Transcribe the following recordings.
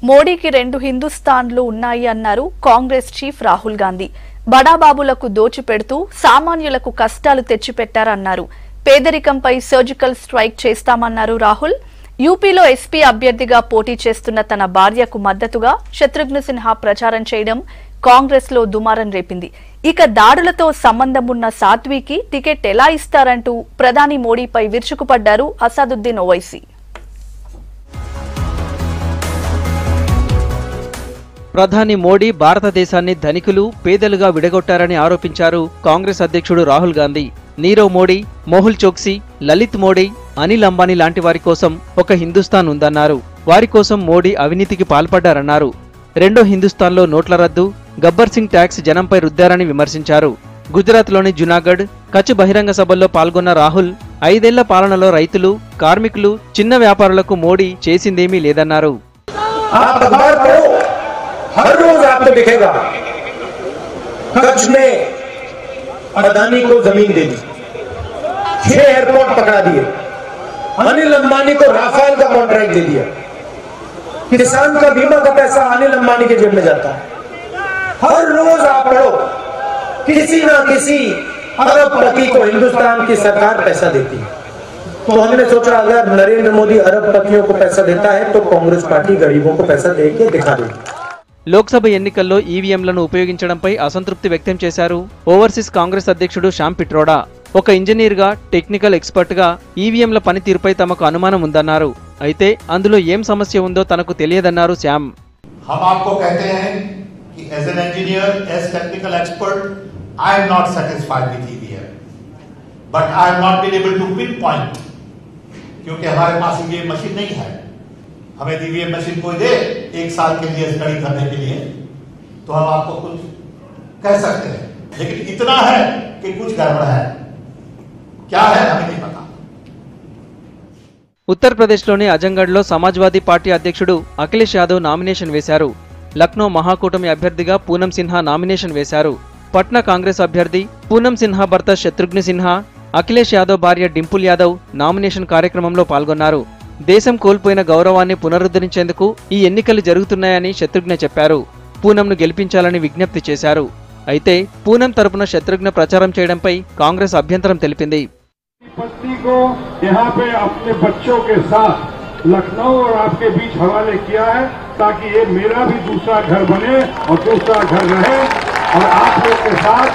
మోడీకి రెండు హిందుస్థాన్లు ఉన్నాయి అన్నారు కాంగ్రెస్ చీఫ్ రాహుల్ గాంధీ. బడాబాబులకు దోచిపెడుతూ సామాన్యులకు కష్టాలు తెచ్చిపెట్టారన్నారు. పేదరికంపై సర్జికల్ స్ట్రైక్ చేస్తామన్నారు రాహుల్. యూపీలో ఎస్పీ అభ్యర్థిగా పోటీ చేస్తున్న తన భార్యకు మద్దతుగా శత్రుఘ్న సిన్హా ప్రచారం చేయడం కాంగ్రెస్ లో దుమారం రేపింది. ఇక దాడులతో సంబంధం ఉన్న సాధ్వికి టికెట్ ఎలా ఇస్తారంటూ ప్రధాని మోడీపై విరుచుకుపడ్డారు అసదుద్దీన్ ఓవైసీ. ప్రధాని మోడీ భారతదేశాన్ని ధనికులు పేదలుగా విడగొట్టారని ఆరోపించారు కాంగ్రెస్ అధ్యక్షుడు రాహుల్ గాంధీ. నీరవ్ మోడీ, మొహుల్ చోక్సీ, లలిత్ మోడీ, అనిల్ అంబానీ లాంటి వారి కోసం ఒక హిందుస్థాన్ ఉందన్నారు. వారి కోసం మోడీ అవినీతికి పాల్పడ్డారన్నారు. రెండో హిందుస్థాన్లో నోట్ల రద్దు, గబ్బర్ సింగ్ ట్యాక్స్ జనంపై రుద్దారని విమర్శించారు. గుజరాత్లోని జునాగఢ్, కచ్ బహిరంగ సభల్లో పాల్గొన్న రాహుల్ 5 ఏళ్ల పాలనలో రైతులు, కార్మికులు, చిన్న వ్యాపారులకు మోడీ చేసిందేమీ లేదన్నారు. हर रोज आपको दिखेगा कच्छ में अदानी को जमीन दे दी, 6 एयरपोर्ट पकड़ा दिए, अनिल अंबानी को राफेल का कॉन्ट्रैक्ट दे दिया, किसान का बीमा का पैसा अनिल अंबानी के जेब में जाता है। हर रोज आप पढ़ो किसी ना किसी अरबपति को हिंदुस्तान की सरकार पैसा देती है। तो हमने सोचा अगर नरेंद्र मोदी अरबपतियों को पैसा देता है तो कांग्रेस पार्टी गरीबों को पैसा देके दिखा देगी. లోక్సభ ఎన్నికల్లో ఈవీఎంలను ఉపయోగించడంపై అసంతృప్తి వ్యక్తం చేశారు ఓవర్సీస్ కాంగ్రెస్ అధ్యక్షుడు శ్యామ్ పిట్రోడా. ఒక ఇంజనీర్గా, టెక్నికల్ ఎక్స్పర్ట్గా ఈవీఎంల పనితీరుపై తమకు అనుమానం ఉందన్నారు. అయితే అందులో ఏం సమస్య ఉందో తనకు తెలియదన్నారు శ్యామ్. हम आपको कहते हैं कि as an engineer, as technical expert, I am not satisfied with EVM, but I have not been able to pinpoint, क्योंकि हमारे पास ईवीएम मशीन नहीं है. हमें ईवीएम मशीन कोई दे 1 साल के लिए स्टडी करने के लिए तो हम आपको कुछ कह सकते हैं, लेकिन इतना है कि कुछ गड़बड़ है. क्या है हमें नहीं पता. ఉత్తరప్రదేశ్లోని అజంగఢ్లో సమాజ్వాదీ పార్టీ అధ్యక్షుడు అఖిలేష్ యాదవ్ నామినేషన్ వేశారు. లక్నో మహాకూటమి అభ్యర్థిగా పూనం సిన్హా నామినేషన్ వేశారు. పట్నా కాంగ్రెస్ అభ్యర్థి పూనం సిన్హా భర్త శత్రుఘ్న సిన్హా, అఖిలేష్ యాదవ్ భార్య డింపుల్ యాదవ్ నామినేషన్ కార్యక్రమంలో పాల్గొన్నారు. దేశం కోల్పోయిన గౌరవాన్ని పునరుద్ధరించేందుకు ఈ ఎన్నికలు జరుగుతున్నాయని శత్రుఘ్న చెప్పారు. పూనంను గెలిపించాలని విజ్ఞప్తి చేశారు. అయితే పూనం తరపున శత్రుఘ్న ప్రచారం చేయడంపై కాంగ్రెస్ అభ్యంతరం తెలిపింది. पत्नी को यहाँ पे अपने बच्चों के साथ लखनऊ और आपके बीच हवाले किया है ताकि ये मेरा भी दूसरा घर बने और दूसरा घर रहे और आप लोग के साथ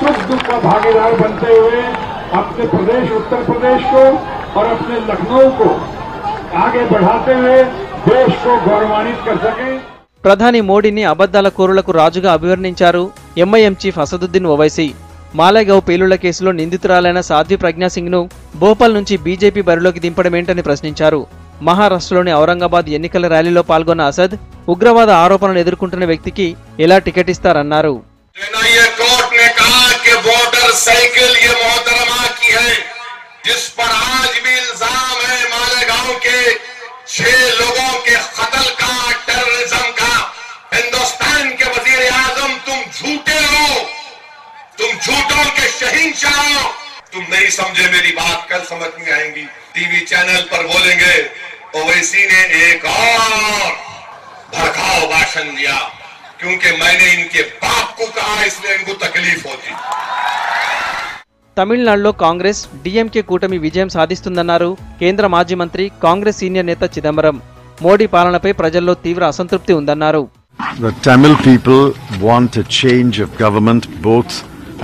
सुख दुख का भागीदार बनते हुए अपने प्रदेश उत्तर प्रदेश को और अपने लखनऊ को आगे बढ़ाते हुए देश को गौरवान्वित कर सके. ప్రధాని మోడీని అబద్ధాల కోరులకు రాజుగా అభివర్ణించారు ఎంఐఎం చీఫ్ అసదుద్దీన్ ఓవైసీ. మాలేగావ్ పేలుళ్ల కేసులో నిందితురాలైన సాధ్వి ప్రజ్ఞాసింగ్ ను భోపాల్ నుంచి బీజేపీ బరిలోకి దింపడమేంటని ప్రశ్నించారు. మహారాష్ట్రలోని ఔరంగాబాద్ ఎన్నికల ర్యాలీలో పాల్గొన్న అసద్ ఉగ్రవాద ఆరోపణలు ఎదుర్కొంటున్న వ్యక్తికి ఎలా టికెట్ ఇస్తారన్నారు. जिस पर आज भी इल्जाम है मालेगांव के 6 लोगों के कत्ल का, टेररिज्म का, हिंदुस्तान के वजीर आजम तुम झूठे हो, तुम झूठों के शहंशाह हो. तुम नहीं समझे मेरी बात, कल समझ में आएंगी. टीवी चैनल पर बोलेंगे ओवैसी ने एक और भड़काऊ भाषण दिया क्योंकि मैंने इनके बाप को कहा इसलिए इनको तकलीफ होती. తమిళనాడులో కాంగ్రెస్ డీఎంకే కూటమి విజయం సాధిస్తుందన్నారు కేంద్ర మాజీ మంత్రి, కాంగ్రెస్ సీనియర్ నేత చిదంబరం. మోడీ పాలనపై ప్రజల్లో తీవ్ర అసంతృప్తి ఉందన్నారు. The Tamil people want a change of government both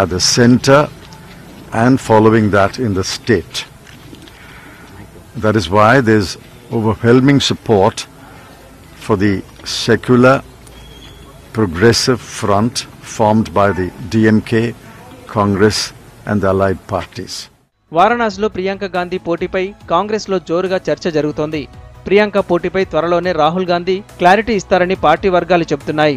at the center and following that in the state. That is why there is overwhelming support for the secular progressive front formed by the DMK, Congress and the allied parties. వారణాసిలో ప్రియాంక గాంధీ పోటీపై కాంగ్రెస్లో జోరుగా చర్చ జరుగుతోంది. ప్రియాంక పోటీపై త్వరలోనే Rahul Gandhi clarity ఇస్తారని party వర్గాలు చెబుతున్నాయి.